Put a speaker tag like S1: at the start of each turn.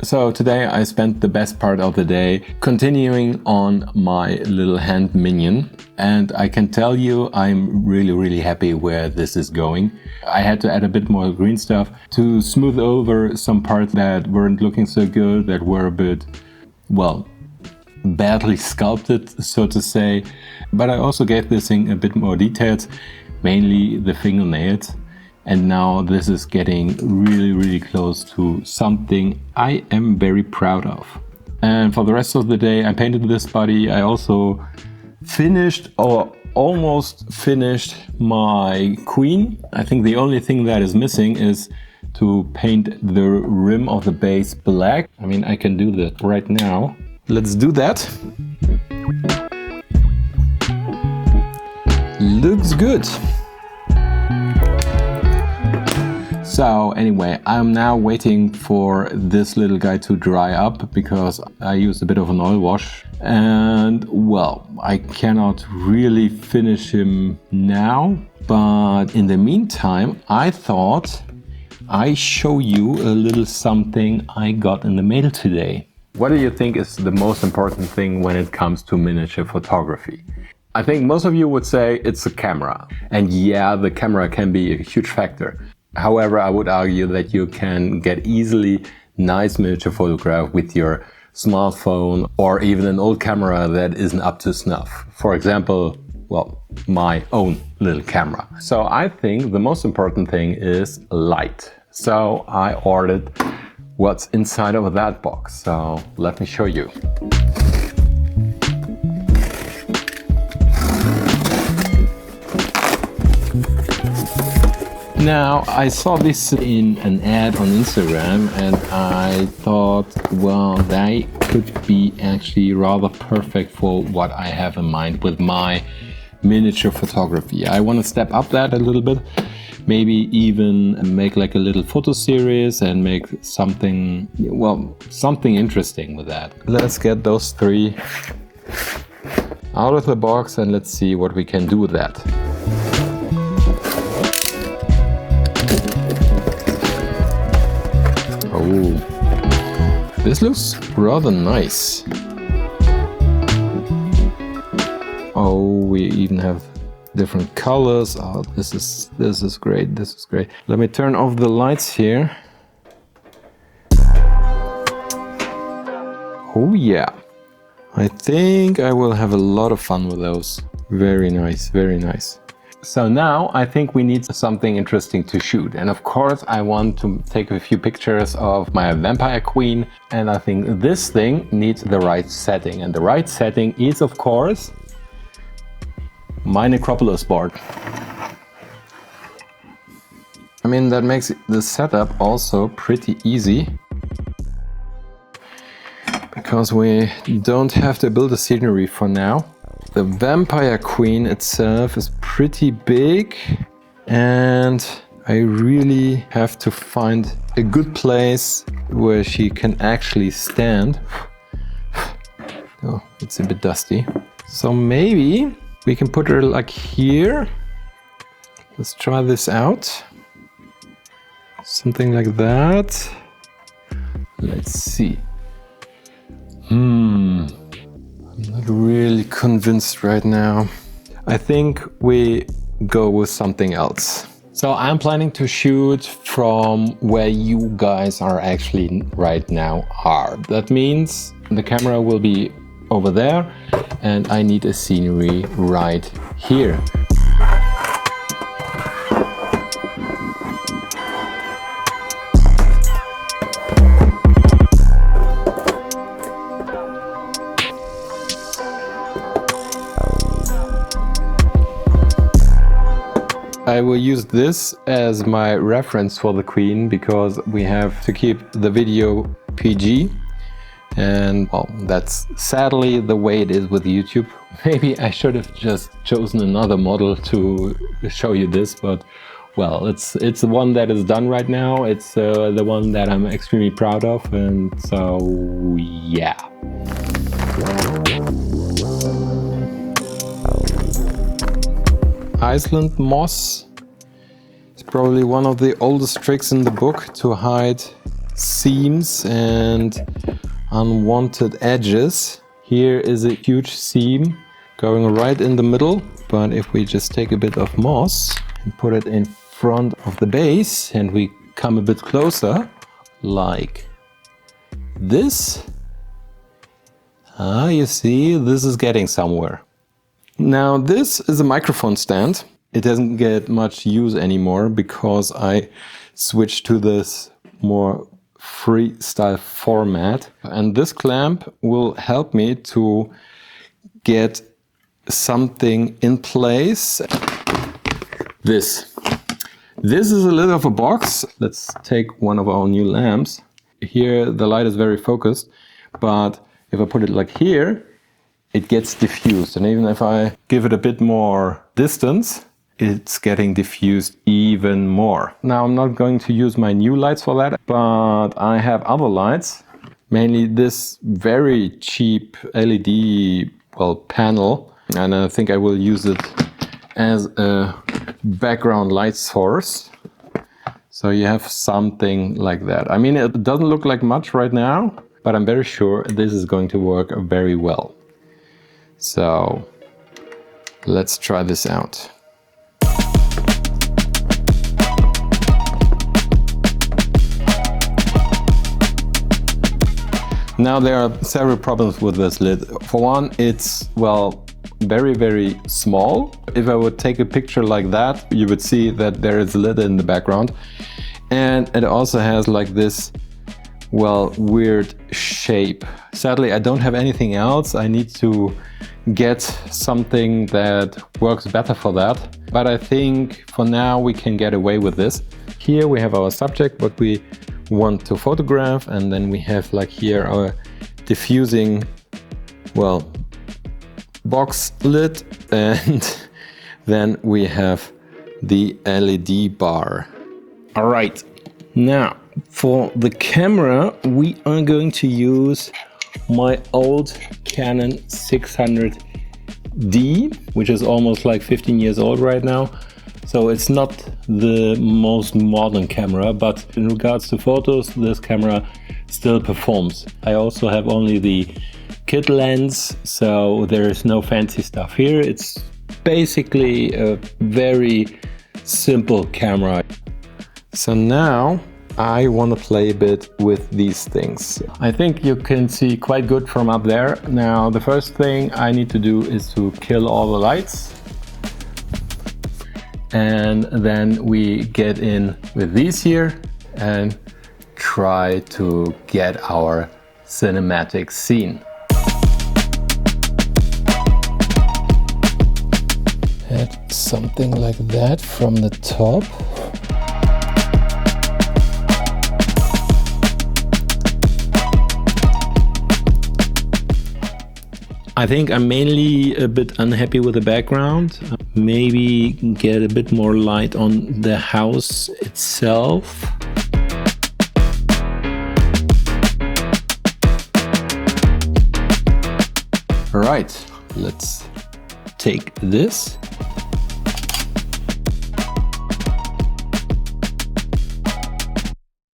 S1: So today I spent the best part of the day continuing on my little hand minion, and I can tell you I'm really happy where this is going. I had to add a bit more green stuff to smooth over some parts that weren't looking so good, that were a bit, well, badly sculpted, so to say. But I also gave this thing a bit more details, mainly the fingernails. And now this is getting really close to something I am very proud of. And for the rest of the day I painted this body. I also finished or almost finished my queen. I think the only thing that is missing is to paint the rim of the base black. I mean, I can do that right now. Let's do that. Looks good. So anyway, I'm now waiting for this little guy to dry up because I used a bit of an oil wash. And well, I cannot really finish him now. But in the meantime, I thought I show you a little something I got in the mail today. What do you think is the most important thing when it comes to miniature photography? I think most of you would say it's a camera. And yeah, the camera can be a huge factor. However, I would argue that you can get easily nice miniature photograph with your smartphone or even an old camera that isn't up to snuff. For example, well, my own little camera. So I think the most important thing is light. So I ordered what's inside of that box. So let me show you. Now, I saw this in an ad on Instagram and I thought, well, they could be actually rather perfect for what I have in mind with my miniature photography. I want to step up that a little bit, maybe even make like a little photo series and make something, well, something interesting with that. Let's get those three out of the box and let's see what we can do with that. Oh, this looks rather nice. Oh, we even have different colors. Oh, this is great. This is great. Let me turn off the lights here. Oh yeah, I think I will have a lot of fun with those. Very nice, very nice. So now I think we need something interesting to shoot, and of course I want to take a few pictures of my vampire queen, and I think this thing needs the right setting, and the right setting is of course my Necropolis board. I mean, that makes the setup also pretty easy because we don't have to build a scenery for now. The vampire queen itself is pretty big and I really have to find a good place where she can actually stand. Oh, it's a bit dusty. So maybe we can put her like here. Let's try this out. Something like that. Let's see. I'm not really convinced right now. I think we go with something else. So I'm planning to shoot from where you guys are actually right now are. That means the camera will be over there and I need a scenery right here. I will use this as my reference for the queen because we have to keep the video PG, and well, that's sadly the way it is with YouTube. Maybe I should have just chosen another model to show you this, but well, it's the one that is done right now. It's the one that I'm extremely proud of, and so yeah. Iceland moss is probably one of the oldest tricks in the book to hide seams and unwanted edges. Here is a huge seam going right in the middle, but if we just take a bit of moss and put it in front of the base and we come a bit closer, like this, you see, this is getting somewhere. Now this is a microphone stand. It doesn't get much use anymore because I switched to this more freestyle format, and this clamp will help me to get something in place. This is a lid of a box. Let's take one of our new lamps. Here the light is very focused, but if I put it like here, it gets diffused, and even if I give it a bit more distance, it's getting diffused even more. Now I'm not going to use my new lights for that, but I have other lights, mainly this very cheap LED panel, and I think I will use it as a background light source. So you have something like that. I mean, it doesn't look like much right now, but I'm very sure this is going to work very well. So let's try this out. Now there are several problems with this lid. For one, it's, well, very, very small. If I would take a picture like that, you would see that there is a lid in the background. And it also has like this, well, weird shape. Sadly, I don't have anything else. I need to get something that works better for that. But I think for now we can get away with this. Here we have our subject, what we want to photograph, and then we have like here our diffusing, well, box lid, and then we have the LED bar. All right, now for the camera we are going to use my old Canon 600D, which is almost like 15 years old right now. So it's not the most modern camera, but in regards to photos, this camera still performs. I also have only the kit lens, so there is no fancy stuff here. It's basically a very simple camera. So now I want to play a bit with these things. I think you can see quite good from up there. Now the first thing I need to do is to kill all the lights. And then we get in with these here and try to get our cinematic scene. Add something like that from the top. I think I'm mainly a bit unhappy with the background. Maybe get a bit more light on the house itself. All right, let's take this